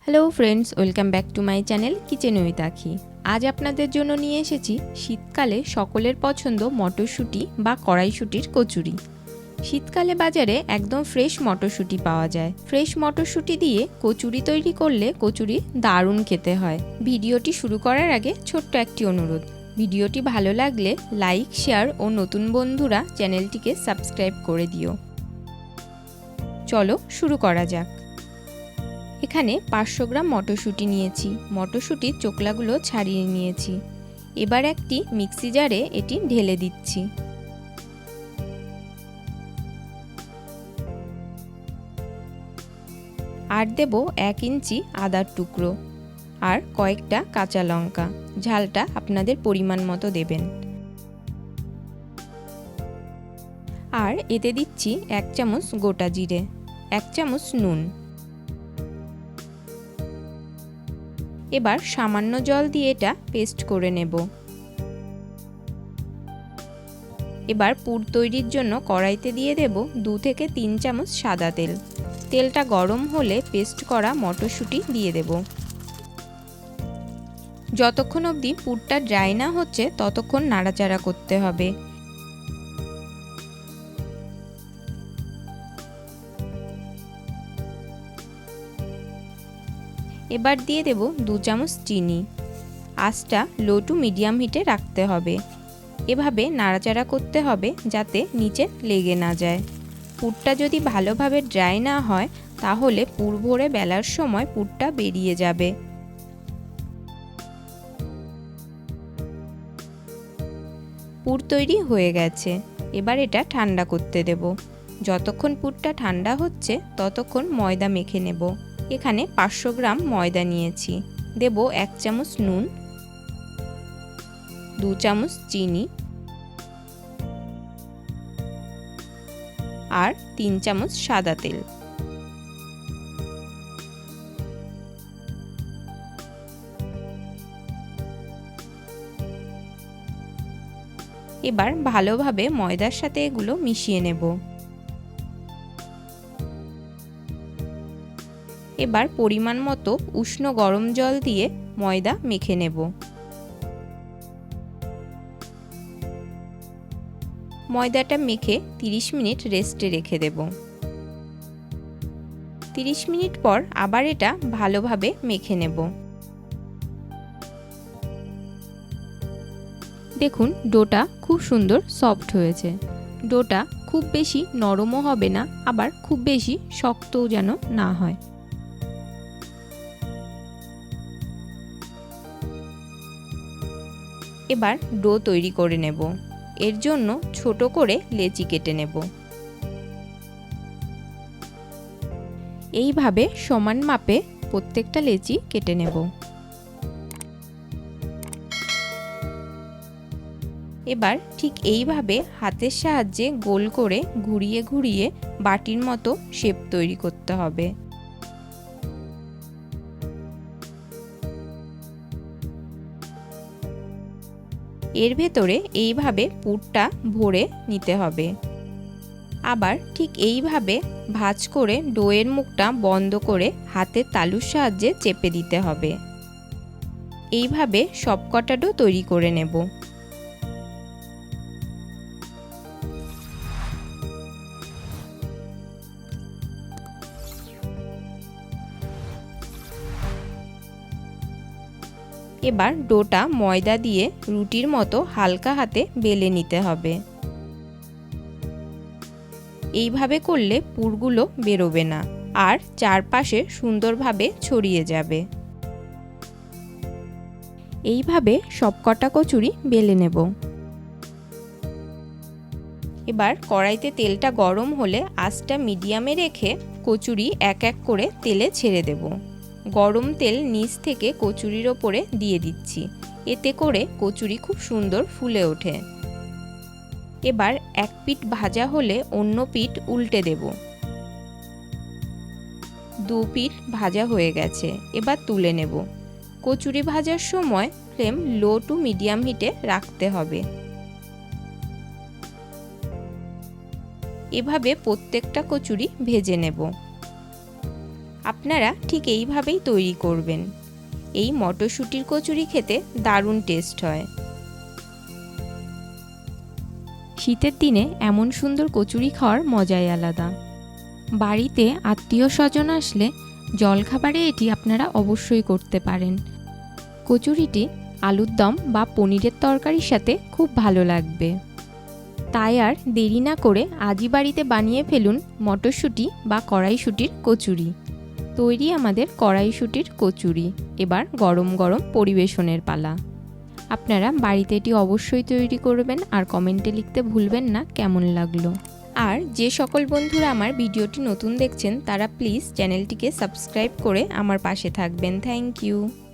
Hello friends, welcome back to my channel kitchen with আখি। আজ আপনাদের জন্য নিয়ে এসেছি শীতকালে সকলের পছন্দ মটরশুঁটি বা কড়াইশুঁটির কচুরি। শীতকালে বাজারে একদম ফ্রেশ মটরশুঁটি পাওয়া যায়। ফ্রেশ মটরশুঁটি দিয়ে কচুরি তৈরি করলে কচুরি দারুণ খেতে হয়। ভিডিওটি শুরু করার আগে ছোট্ট একটি অনুরোধ, ভিডিওটি ভালো লাগলে লাইক, শেয়ার ও নতুন বন্ধুরা চ্যানেলটিকে সাবস্ক্রাইব করে দিও। চলো শুরু করা যাক। এখানে 500 গ্রাম মটরশুঁটি নিয়েছি। মটরশুঁটির চোকলাগুলো ছাড়িয়ে নিয়েছি। এবার একটি মিক্সি জারে এটি ঢেলে দিচ্ছি। আর দেব 1 ইঞ্চি আদার টুকরো আর কয়েকটা কাঁচা লঙ্কা। ঝালটা আপনাদের পরিমাণ মতো দেবেন। আর এতে দিচ্ছি 1 চামচ গোটা জিরে, 1 চামচ নুন। এবার সামান্য জল দিয়ে এটা পেস্ট করে নেব। এবার পুর তৈরির জন্য কড়াইতে দিয়ে দেব 2 থেকে 3 চামচ সাদা তেল। তেলটা গরম হলে পেস্ট করা মটরশুঁটি দিয়ে দেব। যতক্ষণ অবধি পুরটা ড্রাই না হচ্ছে ততক্ষণ নাড়াচাড়া করতে হবে। এবার দিয়ে দেব 2 চামচ চিনি। আঁচটা লো টু মিডিয়াম হিটে রাখতে হবে। এভাবে নাড়াচাড়া করতে হবে যাতে নিচে লেগে না যায়। পুরটা যদি ভালোভাবে ড্রাই না হয় তাহলে পুর ভরে বেলার সময় পুরটা বেরিয়ে যাবে। পুর তৈরি হয়ে গেছে। এবার এটা ঠান্ডা করতে দেব। যতক্ষণ পুরটা ঠান্ডা হচ্ছে ততক্ষণ ময়দা মেখে নেব। এখানে 500 গ্রাম ময়দা নিয়েছি। দেব 1 চামচ নুন, 2 চামচ চিনি আর 3 চামচ সাদা তেল। এবার ভালোভাবে ময়দার সাথে এগুলো মিশিয়ে নেব। এবার পরিমাণ মতো উষ্ণ গরম জল দিয়ে ময়দা মেখে নেব। ময়দাটা মেখে 30 মিনিট রেস্টে রেখে দেব। 30 মিনিট পর আবার এটা ভালোভাবে মেখে নেব। দেখুন ডোটা খুব সুন্দর সফট হয়েছে। ডোটা খুব বেশি নরমও হবে না, আবার খুব বেশি শক্তও যেন না হয়। এবার ডো তৈরি করে নেব। এর জন্য ছোট করে লেচি কেটে নেব। এইভাবে সমান মাপে প্রত্যেকটা লেচি কেটে নেব। এবার ঠিক এইভাবে হাতের সাহায্যে গোল করে ঘুরিয়ে ঘুরিয়ে বাটির মতো শেপ তৈরি করতে হবে। এর ভেতরে এইভাবে পুরটা ভরে নিতে হবে। আবার ঠিক এইভাবে ভাঁজ করে ডোয়ের মুখটা বন্ধ করে হাতের তালুর সাহায্যে চেপে দিতে হবে। এইভাবে সবকটা ডো তৈরি করে নেব। এবার ডোটা ময়দা দিয়ে রুটির মতো হালকা হাতে বেলে নিতে হবে। এইভাবে করলে পুরগুলো বেরোবে না আর চারপাশে সুন্দরভাবে ছড়িয়ে যাবে। এইভাবে সবকটা কচুরি বেলে নেব। এবার কড়াইতে তেলটা গরম হলে আঁচটা মিডিয়ামে রেখে কচুরি এক এক করে তেলে ছেড়ে দেব। গরম তেল নিচ থেকে কচুরির ওপরে দিয়ে দিচ্ছি। এতে করে কচুরি খুব সুন্দর ফুলে ওঠে। এবার এক পিঠ ভাজা হলে অন্য পিঠ উল্টে দেব। 2 পিঠ ভাজা হয়ে গেছে। এবার তুলে নেব। কচুরি ভাজার সময় ফ্লেম লো টু মিডিয়াম হিটে রাখতে হবে। এভাবে প্রত্যেকটা কচুরি ভেজে নেব। আপনারা ঠিক এইভাবেই তৈরি করবেন। এই মটরশুঁটির কচুরি খেতে দারুণ টেস্ট হয়। শীতের দিনে এমন সুন্দর কচুরি খাওয়ার মজাই আলাদা। বাড়িতে আত্মীয় স্বজন আসলে জলখাবারে এটি আপনারা অবশ্যই করতে পারেন। কচুরিটি আলুর দম বা পনিরের তরকারির সাথে খুব ভালো লাগবে। তাই আর দেরি না করে আজই বাড়িতে বানিয়ে ফেলুন মটরশুঁটি বা কড়াইশুঁটির কচুরি। তৈরি আমাদের কড়াইশুঁটির কচুরি। এবার গরম গরম পরিবেশনের পালা। আপনারা বাড়িতে এটি অবশ্যই তৈরি করবেন আর কমেন্টে লিখতে ভুলবেন না কেমন লাগলো। আর যে সকল বন্ধুরা আমার ভিডিওটি নতুন দেখছেন তারা প্লিজ চ্যানেলটিকে সাবস্ক্রাইব করে আমার পাশে থাকবেন। Thank you.